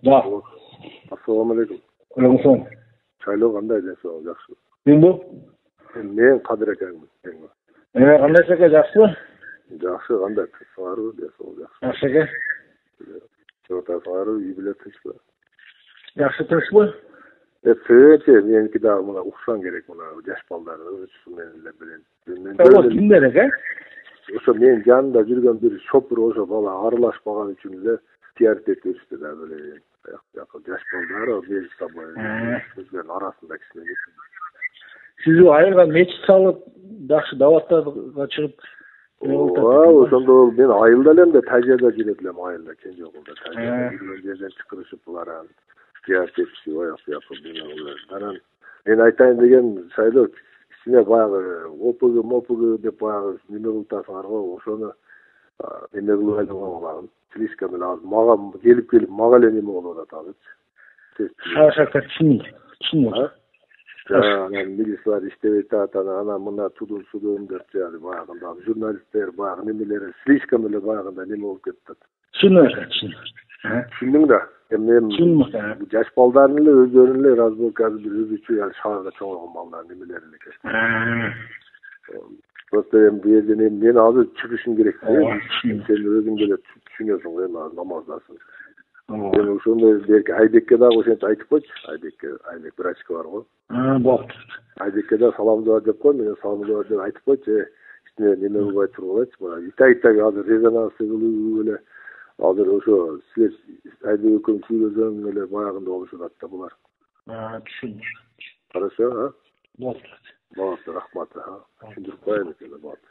Да. Assalamu alaikum. Aleykümselam. Çayloo qanday desa жақсы. Kim bu? Men Kadir ekanмын. Qanday aka, yaxshimi? Жақсы, qanday sağırı desa жақсы. Yaxshi aka. Çota sağırı iyi bilet çıxdı. Yaxshi turishmi? Sığınca meniki daha buna uqsan gerek buna. Yaş baldarını ölçüsün menile bilen. O kimler aka? Oşo men janında жүргөн bir şopur oşo bala aralashmagan üçin эле ziyaret etmişti da böyle yaş balдар o bir sabah bizlerin arasında kişiler. Siz o ayırgan meçit salıp yaxshi davatlarga chiqib Ошондо мен айылда элем да тажада жүрөт элем айылда кенже окулда тажада жүргөн жерден чакырышып булар зиярат этишип ояк мен айтайын деген шайлоо кичине баягы опг деп баягы неме кылтасыңар го ошону неме кылып айдаган слишком эле аз мага келип мага эле неме болуп атат азырчы шашакта чын анан милициялар иштебейт атат анан мына тудум деп жаады баягындай журналисттер баягы немелери слишком эле баягындай неме болуп кетип атат чын түшүндүң да мен жаш балдардын эле өздөрүнүн эле разборка бир өзүчө шаарда чоңойгон балдар немелери экен просто бу жерден мен азыр чыгышым керек сен өзүң деле түшүнөсүң го эми азыр намаздасың мен ошондой берки айбекке дагы ошентип айтып койчу айбек врачка бар го болду айбекке да саламдоо деп кой мен саламдоо деп айтып койчу эчтеме неме кылбай тургулачы мына итак азыр резонанс кылып эле азыр ошо силер айбек экөөң сүйлөсөң эле баягындай болушуп атат да булар түшүндүм хорошо болду болот рахмат түшүндүрүп коеюн экен болот